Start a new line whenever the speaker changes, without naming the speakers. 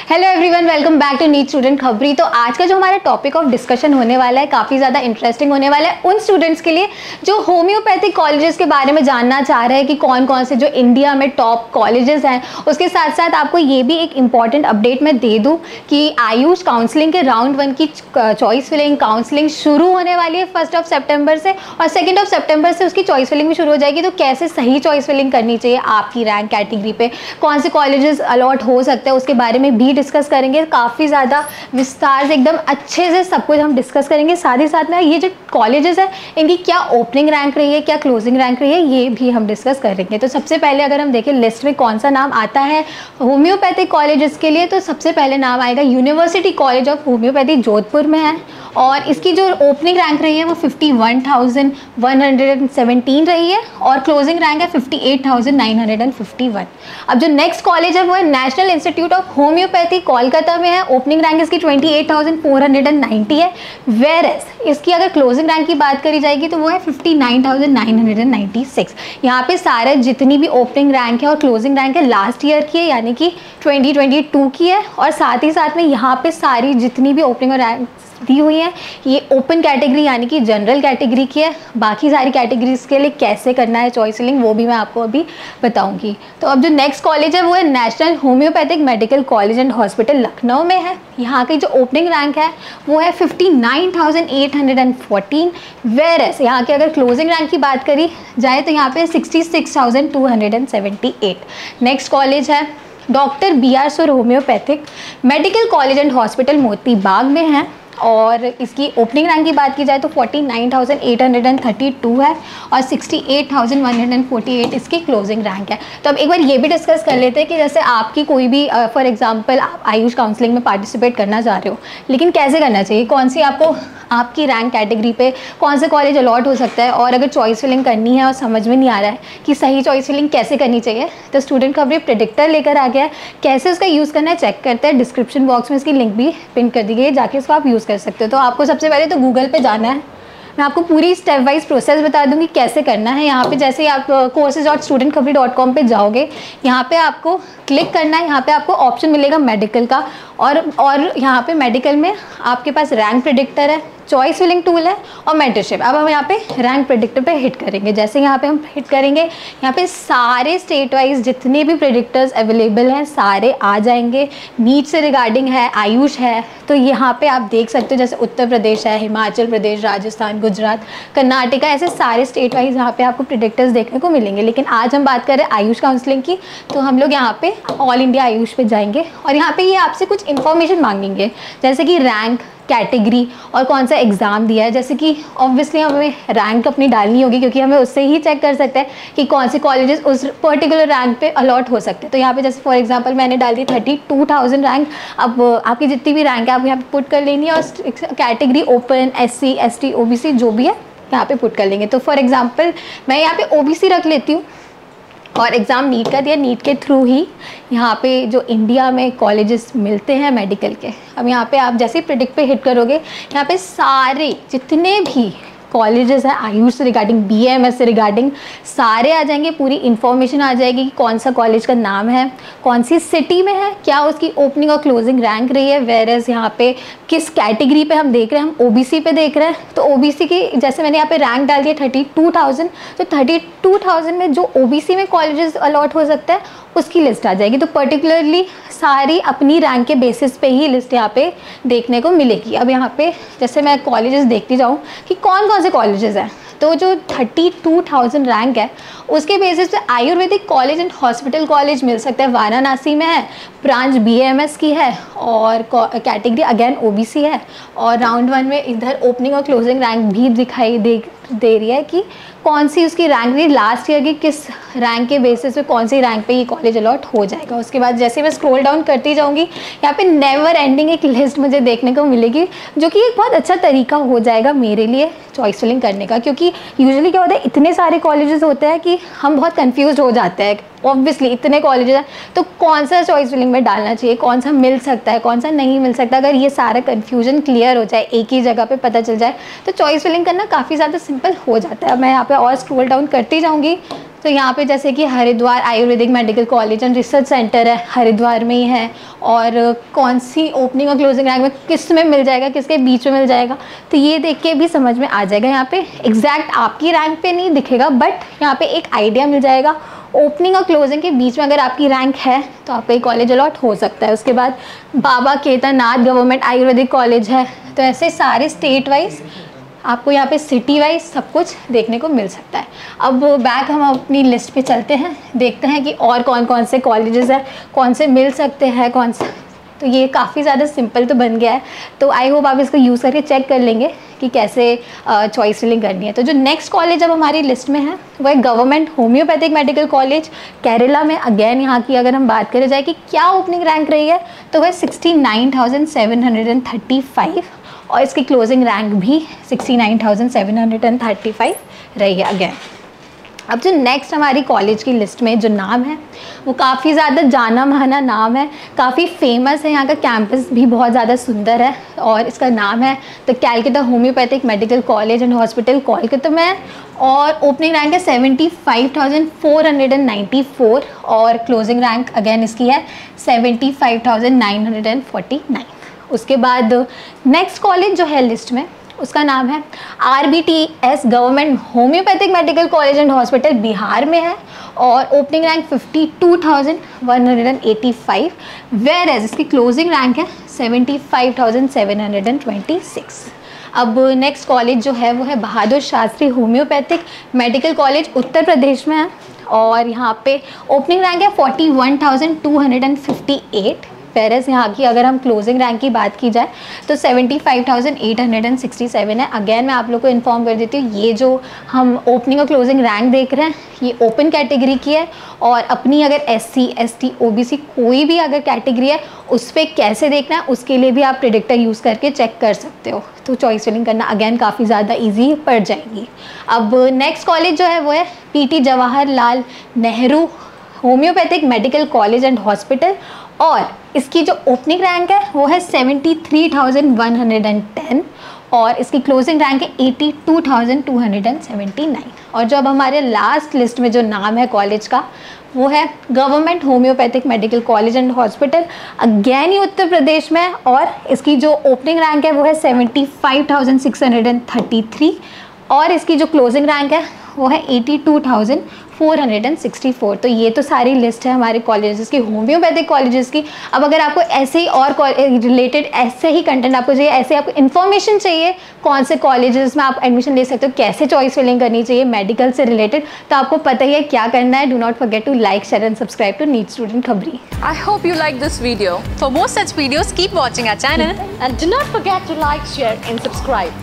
Hello everyone, welcome back to NEET student खबरी। तो आज का जो हमारा टॉपिक ऑफ डिस्कशन होने वाला है काफ़ी ज़्यादा इंटरेस्टिंग होने वाला है उन स्टूडेंट्स के लिए जो होम्योपैथिक कॉलेजेस के बारे में जानना चाह रहे हैं कि कौन कौन से जो इंडिया में टॉप कॉलेजेस हैं। उसके साथ साथ आपको ये भी एक इम्पॉर्टेंट अपडेट मैं दे दूँ कि आयुष काउंसलिंग के राउंड 1 की चॉइस फिलिंग काउंसलिंग शुरू होने वाली है 1 सितंबर से, और 2 सितंबर से उसकी चॉइस फिलिंग भी शुरू हो जाएगी। तो कैसे सही चॉइस फिलिंग करनी चाहिए, आपकी रैंक कैटेगरी पे कौन से कॉलेजेस अलॉट हो सकते हैं, उसके बारे में भी डिस्कस करेंगे। काफ़ी ज़्यादा विस्तार से एकदम अच्छे से सब कुछ हम डिस्कस करेंगे। साथ ही साथ में ये जो कॉलेजेस है इनकी क्या ओपनिंग रैंक रही है, क्या क्लोजिंग रैंक रही है, ये भी हम डिस्कस करेंगे। तो सबसे पहले अगर हम देखें लिस्ट में कौन सा नाम आता है होम्योपैथिक कॉलेजेस के लिए, तो सबसे पहले नाम आएगा university college of homeopathy Jodhpur में है, और इसकी जो ओपनिंग रैंक रही है वो 51,117 रही है और क्लोजिंग रैंक है 58,951। अब जो नेक्स्ट कॉलेज है वो है national institute of homeopathy Kolkata में है। ओपनिंग रैंक इसकी 28,490 है, वेयर एज इसकी अगर क्लोजिंग रैंक की बात करी जाएगी तो वो है 59,996। यहाँ पे सारे जितनी भी ओपनिंग रैंक है और क्लोजिंग रैंक है लास्ट ईयर की है, यानी कि 2022 की है। और साथ ही साथ में यहाँ पे सारी जितनी भी ओपनिंग रैंक दी हुई है ये ओपन कैटेगरी यानी कि जनरल कैटेगरी की है। बाकी सारी कैटेगरीज के लिए कैसे करना है चॉइस फिलिंग वो भी मैं आपको अभी बताऊंगी। तो अब जो नेक्स्ट कॉलेज है वो है national homeopathic medical college and hospital Lucknow में है। यहाँ की जो ओपनिंग रैंक है वो है 59,814, वेयर एज यहाँ की अगर क्लोजिंग रैंक की बात करी जाए तो यहाँ पे 66,278। नेक्स्ट कॉलेज है डॉक्टर BR सुर homeopathic medical college and hospital Moti Bagh में है, और इसकी ओपनिंग रैंक की बात की जाए तो 49,832 है और 68,148 इसकी क्लोजिंग रैंक है। तो अब एक बार ये भी डिस्कस कर लेते हैं कि जैसे आपकी कोई भी फॉर एग्जांपल आप आयुष काउंसलिंग में पार्टिसिपेट करना चाह रहे हो, लेकिन कैसे करना चाहिए, कौन सी आपको आपकी रैंक कैटेगरी पे कौन से कॉलेज अलॉट हो सकता है, और अगर चॉइस फिलिंग करनी है और समझ में नहीं आ रहा है कि सही चॉइस फिलिंग कैसे करनी चाहिए, तो स्टूडेंट खबरी प्रेडिक्टर लेकर आ गया है। कैसे उसका यूज़ करना है चेक करते हैं, डिस्क्रिप्शन बॉक्स में इसकी लिंक भी पिन कर दी गई है, जाके इसको आप यूज़ कर सकते हो। तो आपको सबसे पहले तो गूगल पे जाना है, मैं आपको पूरी स्टेप वाइज प्रोसेस बता दूंगी कैसे करना है। यहाँ पे जैसे ही आप courses.studentkhapri.com पे जाओगे, यहाँ पे आपको क्लिक करना है, यहाँ पे आपको ऑप्शन मिलेगा मेडिकल का, और यहाँ पे मेडिकल में आपके पास रैंक प्रेडिक्टर है, चॉइस फिलिंग टूल है और मेंटरशिप। अब हम यहाँ पे रैंक प्रेडिक्टर पे हिट करेंगे। जैसे यहाँ पे हम हिट करेंगे, यहाँ पे सारे स्टेट वाइज जितने भी प्रेडिक्टर्स अवेलेबल हैं सारे आ जाएंगे। नीट से रिगार्डिंग है, आयुष है, तो यहाँ पे आप देख सकते हो जैसे उत्तर प्रदेश है, हिमाचल प्रदेश, राजस्थान, गुजरात, कर्नाटका, ऐसे सारे स्टेट वाइज यहाँ पे आपको प्रेडिक्टर्स देखने को मिलेंगे। लेकिन आज हम बात करें आयुष काउंसलिंग की, तो हम लोग यहाँ पे ऑल इंडिया आयुष पे जाएंगे और यहाँ पे ये आपसे कुछ इन्फॉर्मेशन मांगेंगे, जैसे कि रैंक, कैटेगरी और कौन सा एग्ज़ाम दिया है। जैसे कि ऑब्वियसली हमें रैंक अपनी डालनी होगी, क्योंकि हमें उससे ही चेक कर सकते हैं कि कौन से कॉलेजेस उस पर्टिकुलर रैंक पे अलॉट हो सकते हैं। तो यहाँ पे जैसे फॉर एग्जांपल मैंने डाल दी 32,000 रैंक। अब आपकी जितनी भी रैंक है आप यहाँ पे पुट कर लेनी है, और category open, SC, ST, OBC जो भी है यहाँ पे पुट कर लेंगे। तो फॉर एग्जाम्पल मैं यहाँ पे OBC रख लेती हूँ, और एग्ज़ाम नीट का दिया, नीट के थ्रू ही यहाँ पे जो इंडिया में कॉलेजेस मिलते हैं मेडिकल के। अब यहाँ पे आप जैसे ही प्रेडिक्ट पे हिट करोगे, यहाँ पे सारे जितने भी कॉलेजेस हैं आयुष से रिगार्डिंग, BAMS से रिगार्डिंग सारे आ जाएंगे, पूरी इन्फॉर्मेशन आ जाएगी कि कौन सा कॉलेज का नाम है, कौन सी सिटी में है, क्या उसकी ओपनिंग और क्लोजिंग रैंक रही है, वेयर एज यहाँ पे किस कैटेगरी पे हम देख रहे हैं, हम OBC पे देख रहे हैं। तो OBC की जैसे मैंने यहाँ पे रैंक डाल दिया 32,000, तो 32,000 में जो OBC में कॉलेजेस अलॉट हो सकता है उसकी लिस्ट आ जाएगी। तो पर्टिकुलरली सारी अपनी रैंक के बेसिस पे ही लिस्ट यहाँ पे देखने को मिलेगी। अब यहाँ पे जैसे मैं कॉलेजेस देखती जाऊँ कि कौन कौन से कॉलेजेस हैं, तो जो 32,000 रैंक है उसके बेसिस पे Ayurvedic college and hospital college मिल सकता है, वाराणसी में है, ब्रांच BAMS की है, और कैटेगरी अगेन OBC है, और राउंड 1 में इधर ओपनिंग और क्लोजिंग रैंक भी दिखाई दे रही है कि कौन सी उसकी रैंक रही लास्ट ईयर की, किस रैंक के बेसिस पे कौन सी रैंक पे ये कॉलेज अलॉट हो जाएगा। उसके बाद जैसे मैं स्क्रॉल डाउन करती जाऊंगी, यहाँ पे नेवर एंडिंग एक लिस्ट मुझे देखने को मिलेगी, जो कि एक बहुत अच्छा तरीका हो जाएगा मेरे लिए चॉइस फिलिंग करने का। क्योंकि यूजुअली क्या होता है, इतने सारे कॉलेजेस होते हैं कि हम बहुत कंफ्यूज हो जाते हैं। ऑब्वियसली इतने कॉलेजेस हैं, तो कौन सा चॉइस फिलिंग में डालना चाहिए, कौन सा मिल सकता है, कौन सा नहीं मिल सकता। अगर ये सारा कन्फ्यूजन क्लियर हो जाए, एक ही जगह पे पता चल जाए, तो चॉइस फिलिंग करना काफ़ी ज़्यादा सिंपल हो जाता है। मैं यहाँ पे और स्क्रॉल डाउन करती जाऊँगी, तो यहाँ पे जैसे कि Haridwar Ayurvedic medical college and research centre है, हरिद्वार में ही है, और कौन सी ओपनिंग और क्लोजिंग रैंक में किस में मिल जाएगा, किसके बीच में मिल जाएगा, तो ये देख के भी समझ में आ जाएगा। यहाँ पे एग्जैक्ट आपकी रैंक पे नहीं दिखेगा, बट यहाँ पे एक आइडिया मिल जाएगा। ओपनिंग और क्लोजिंग के बीच में अगर आपकी रैंक है तो आपका ये कॉलेज अलॉट हो सकता है। उसके बाद बाबा केदारनाथ गवर्नमेंट आयुर्वेदिक कॉलेज है। तो ऐसे सारे स्टेट वाइज आपको यहाँ पे सिटी वाइज सब कुछ देखने को मिल सकता है। अब बैक हम अपनी लिस्ट पे चलते हैं, देखते हैं कि और कौन कौन से कॉलेजेस हैं, कौन से मिल सकते हैं, कौन से। तो ये काफ़ी ज़्यादा सिंपल तो बन गया है, तो आई होप आप इसको यूज़ करके चेक कर लेंगे कि कैसे चॉइस फिलिंग करनी है। तो जो नेक्स्ट कॉलेज अब हमारी लिस्ट में है वो है government homoeopathic medical college Kerala में। अगेन यहाँ की अगर हम बात करें जाए कि क्या ओपनिंग रैंक रही है, तो वह 69,735 और इसकी क्लोजिंग रैंक भी 69,735 रही है अगेन। अब जो नेक्स्ट हमारी कॉलेज की लिस्ट में जो नाम है वो काफ़ी ज़्यादा जाना माना नाम है, काफ़ी फेमस है, यहाँ का कैंपस भी बहुत ज़्यादा सुंदर है, और इसका नाम है the Calcutta homeopathic medical college and hospital Kolkata में, और ओपनिंग रैंक है 75,494 और क्लोजिंग रैंक अगेन इसकी है 75,949। उसके बाद नेक्स्ट कॉलेज जो है लिस्ट में उसका नाम है RBTS government homoeopathic medical college and hospital, Bihar में है, और ओपनिंग रैंक 52,185, वेयर एज इसकी क्लोजिंग रैंक है 75,726। अब नेक्स्ट कॉलेज जो है वो है Bahadur Shastri homeopathic medical college, उत्तर प्रदेश में है, और यहाँ पे ओपनिंग रैंक है 41,258, पेरिस यहाँ की अगर हम क्लोजिंग रैंक की बात की जाए तो 75,867 है। अगेन मैं आप लोग को इन्फॉर्म कर देती हूँ, ये जो हम ओपनिंग और क्लोजिंग रैंक देख रहे हैं ये ओपन कैटेगरी की है, और अपनी अगर SC ST OBC कोई भी अगर कैटेगरी है उस पर कैसे देखना है उसके लिए भी आप प्रेडिक्टर यूज़ करके चेक कर सकते हो। तो चॉइस फिलिंग करना अगेन काफ़ी ज़्यादा ईजी पड़ जाएगी। अब नेक्स्ट कॉलेज जो है वो है PT Jawaharlal Nehru homeopathic medical college and hospital, और इसकी जो ओपनिंग रैंक है वो है 73,110 और इसकी क्लोजिंग रैंक है 82,279। और जो अब हमारे लास्ट लिस्ट में जो नाम है कॉलेज का वो है government homoeopathic medical college and hospital, again ही उत्तर प्रदेश में, और इसकी जो ओपनिंग रैंक है वो है 75,633 और इसकी जो क्लोजिंग रैंक है वो है 82,464। तो ये तो सारी लिस्ट है हमारे कॉलेजेस की, होम्योपैथिक कॉलेजेस की। अब अगर आपको ऐसे ही और रिलेटेड ऐसे ही कंटेंट आपको चाहिए, ऐसे आपको इन्फॉर्मेशन चाहिए कौन से कॉलेजेस में आप एडमिशन ले सकते हो, कैसे चॉइस फिलिंग करनी चाहिए मेडिकल से रिलेटेड, तो आपको पता ही है क्या करना है। Do not forget to like, share and subscribe to NEET student खबरी।
I hope you like this video. For more such videos, keep watching our channel
and do not forget to like, share and subscribe.